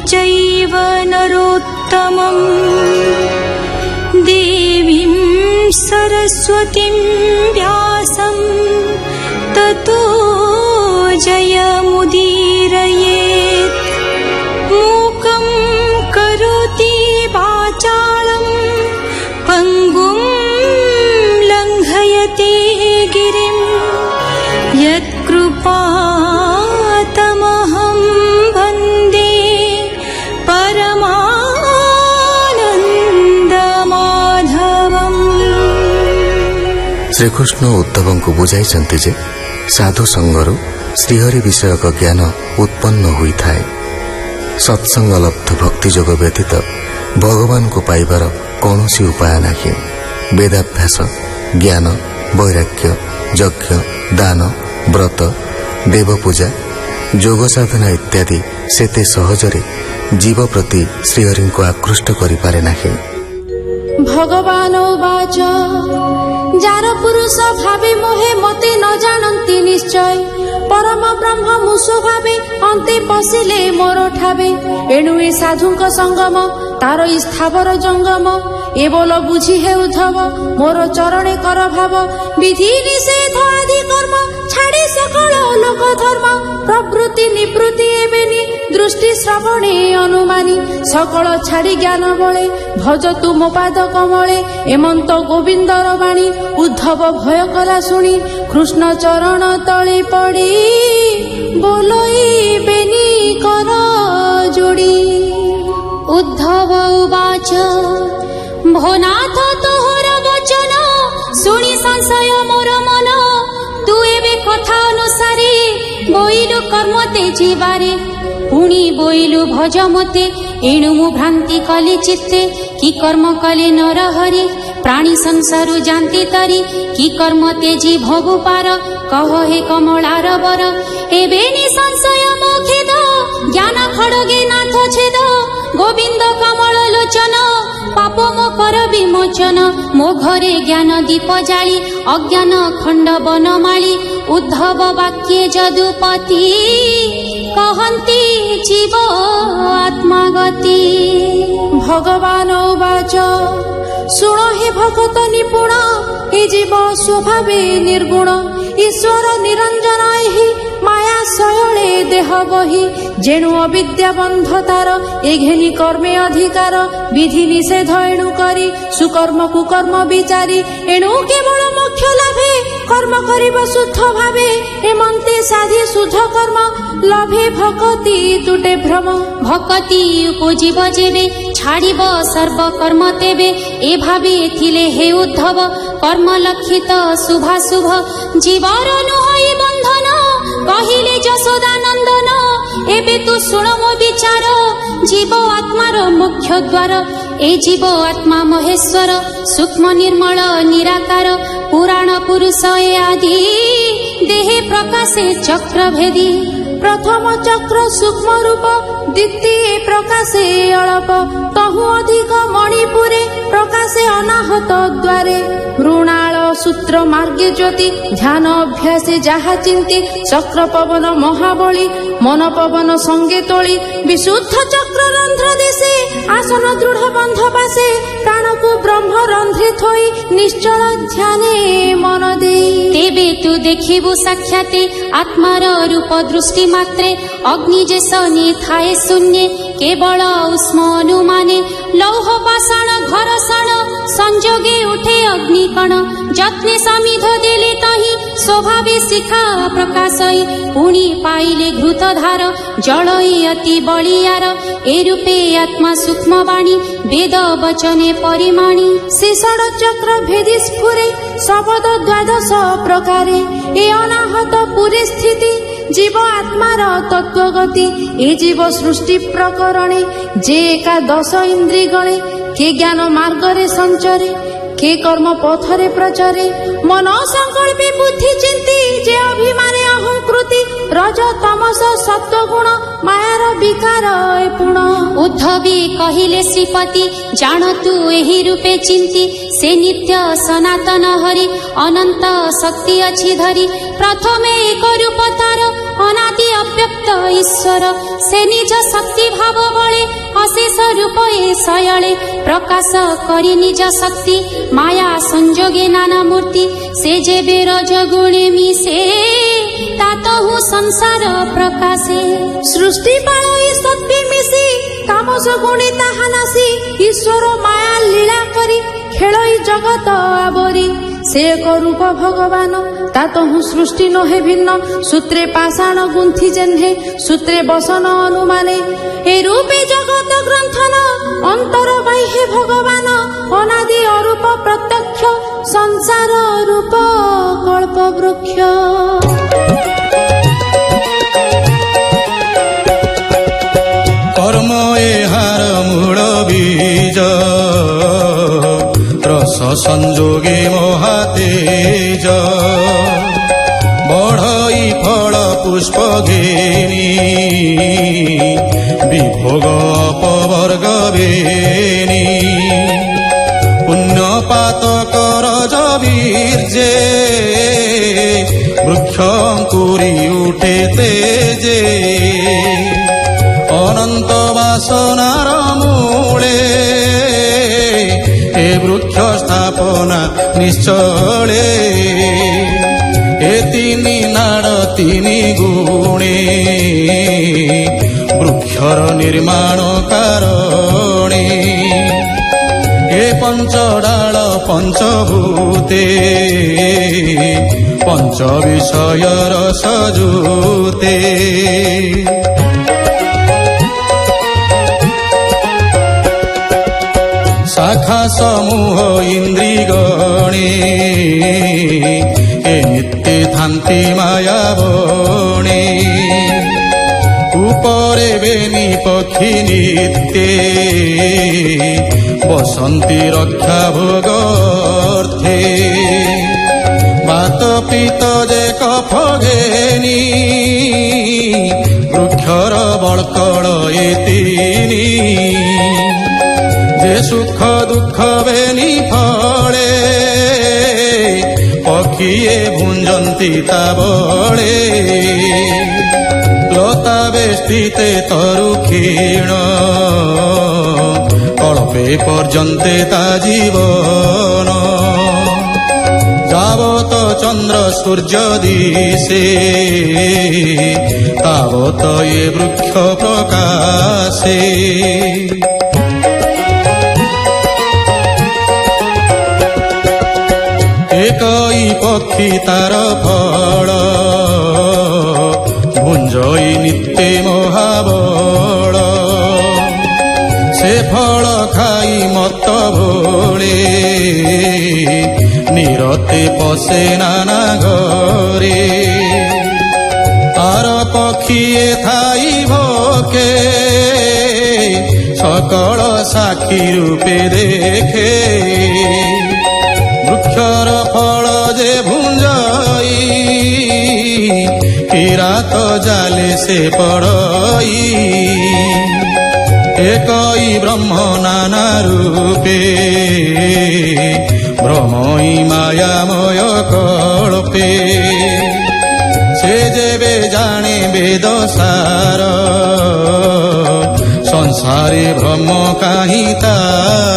चैव नरोत्तमं देवीं सरस्वतीं व्यासं ततो जयमुदीरयेत्। मूकं करोति वाचालं पङ्गुं लङ्घयति गिरिं यत्कृपातमहं वन्दे परमानन्दमाधवम्। श्रीकृष्ण उद्धव को बुझाई जे साधु संगरु श्रीहरि विषयक ज्ञान उत्पन्न होता है। सत्संग लब्ध भक्ति जोग व्यतीत भगवान को पाइबार कौनसी उपाय नहीं। वेदाभ्यास, ज्ञान, वैराग्य, यज्ञ, दान, व्रत, देव पूजा, जोग साधना इत्यादि सेते सहजरे जीव प्रति श्रीहरि को आकृष्ट करि पारे नहीं। भगवान वाच जार पुरुष भावे मोहे मते न जानती निश्चय परम ब्रह्म मुसो भावे अंते पशिले मोर ठावे। एणु ए साधुंक संगम तार स्थावर जंगम ए बोल बुझी हे उद्धव मोर चरणे कर भाव। विधि निषेध आदि कर्म छाड़ी सकल लोक धर्म प्रवृत्ति निवृत्ति एबेनी दृष्टि श्रवणे अनुमानी सकल छाड़ी ज्ञान बळे भज तु मो पाद कमले। एमंत गोविंदर बाणी उद्धव भय कला शुणी कृष्ण चरण तले पड़ी बोलई बेनी कर जोड़ी। उद्धव उवाच भोनाथ तोहर वचन शुणी संशय मोर मन तू एबे कथा अनुसारे बोइलु कर्म ते जीवारे पुणी बोइलु भज मते। एणु मु भ्रांति कली चित्ते कि कर्म कले नर हरि प्राणी संसारु जानते तरी कि कर्म तेजी भोगु पार कह हे कमलार बर। एबे नि संशय मोखेद ज्ञान खड़गे नाथ छेद गोविंद कमल लोचन पाप मो कर विमोचन। मो घरे ज्ञान दीप जाली अज्ञान खंड बनमाली उद्धव वाक्ये जदुपति कहन्ति जीव आत्मागति। भगवान वाच शुण हे भगत निपुण ए जीव स्वभावे निर्गुण ईश्वर निरंजन ही माया सयले देह बही जेणु अविद्या बंध तार ए घेनी कर्मे अधिकार विधि निषेध एणु करी सुकर्म कुकर्म विचारी। एणु केवल मोक्ष लाभे कर्म करिब शुद्ध भावे एमंते साधी शुद्ध कर्म लाभे भक्ति तुटे भ्रम। भक्ति उपजीव जेबे छाड़िब सर्व कर्म तेबे ए भावे थिले हे उद्धव कर्म लक्षित शुभाशुभ जीवर नुहई बंधन कहिले यशोदानंदन। एबे तू शुण मो विचार जीव आत्मार मुख्य द्वार ए जीव आत्मा महेश्वर सूक्ष्म निर्मल निराकार पुराण पुरुष ए आदि देहे प्रकाशे चक्र भेदी। प्रथम चक्र सूक्ष्म रूप द्वितीय प्रकाशे अल्प तहु अधिक मणिपुरे प्रकाशे अनाहत द्वारे। मृणाल सूत्र मार्गे ज्योति ध्यान अभ्यासे जहा चिंती चक्र पवन महाबली मन पवन संगे तोली विशुद्ध चक्र रंध्र देशे आसन दृढ़ बंध पासे प्राण को ब्रह्म रंध्रे थोई निश्चल ध्याने मन दे। तेबे तू देखिबु साक्षाते आत्मार रूप दृष्टि मात्रे अग्नि जे सनी थाए शून्य केवल उष्म अनुमाने लौह पाषाण घरषण संजोगे उठे अग्निकण जत्ने समिध देले तही स्वभावे शिखा प्रकाशई पुणी पाइले घृतधार जलई अति बलियार ए रूपे आत्मा सूक्ष्म वाणी वेद वचने परिमाणी। शेषड़ चक्र भेदी स्फुरे शब्द द्वादश प्रकारे ए अनाहत पुरे स्थिति जीव आत्मार तत्वगति ए जीव सृष्टि प्रकरणे जे एकादश इंद्रिय गणे के ज्ञान मार्गरे संचरे के कर्म पथरे प्रचरे मन संकल्पे बुद्धि चिंती जे अभिमाने अहंकृति रज तमस सत्व गुण मायार विकार ए पुण। उद्धवी कहिले श्रीपति जान तू एही रूपे चिंती से नित्य सनातन हरि अनंत शक्ति अछि धरी प्रथमे एक रूप तार ଅନାଦି ଅବ୍ୟକ୍ତ ଈଶ୍ୱର ସେ ନିଜ ଶକ୍ତି ଭାବ ବଳେ ଅଶେଷ ରୂପ ଏ ଶୟଳେ ପ୍ରକାଶ କରି ନିଜ ଶକ୍ତି ମାୟା ସଂଯୋଗେ ନାନା ମୂର୍ତ୍ତି ସେ ଯେବେ ରଜଗୁଣେ ମିଶେ ତାତହୁ ସଂସାର ପ୍ରକାଶେ ସୃଷ୍ଟି ପାଳଇ ଶକ୍ତି ମିଶି ତାମସ ଗୁଣେ ତାହା ନାସି ଈଶ୍ୱର ମାୟା ଲୀଳା କରି ଖେଳଇ ଜଗତ ଆବରି ସେ ଏକ ରୂପ ଭଗବାନ ତାତହୁ ସୃଷ୍ଟି ନୁହେଁ ଭିନ୍ନ ସୂତ୍ରେ ପାଷାଣ ଗୁନ୍ଥି ଯେହ୍ନେ ସୂତ୍ରେ ବସନ ଅନୁମାନେ ଏ ରୂପେ ଜଗତ ଗ୍ରନ୍ଥନ ଅନ୍ତର ବାହ୍ୟ ଭଗବାନ ଅନାଦି ଅରୂପ ପ୍ରତ୍ୟକ୍ଷ ସଂସାର ରୂପ କଳ୍ପ ବୃକ୍ଷ কর্ম এহার মূল বীজ রস সংযোগে মহাতেজ বড়ই ফল পুষ্প ঘেনি বিভোগ অপবর্গ বেনি পুণ্যপাত করজ বীর্যে বৃক্ষ অঙ্কুরি উঠে তেজে অনন্ত বাসনার মূলে এ বৃক্ষ স্থাপনা নিশ্চলে এ তিনি নাড় তিনি গুণে বৃক্ষর নির্মাণ কারণে এ পঞ্চডাল পঞ্চভূতে পঞ্চ বিষয়র সজুতে শাখা সমূহ ইন্দ্রিগণে এ নিত্যে থান্তি মায়া বণে উপরে বেনি পক্ষী নিত্যে বসন্তি রক্ষা ভোগর্থে বাত পিত যে কফ ঘেনি বৃক্ষর বড়কড় এ তিনি যে সুখ দুঃখ বেনি ফলে পক্ষীয়ে ভুঞ্জন্তি তা বলে লতা বেষ্টিতে তরু ক্ষীণ কল্পে পর্যন্তে তা জীবন যাবত চন্দ্র সূর্য দিশে তাবত এ বৃক্ষ প্রকাশে একই পক্ষী তার ফল ভুঞ্জই নিত্যে মহাবল সে ফল খাই মত ভোলে নিরতে পশে নানা ঘরে আর পক্ষীয়ে থাই ভোকে সকল সাক্ষী রূপে দেখে বৃক্ষর ফল যে ভুঞ্জই কিরাত জালে সে পড়ই একই ব্রহ্ম নানা রূপে ভ্রমই মায়াময় কল্পে সে যেবে জানে বেদ সার সংসারে ভ্রম কাহি তার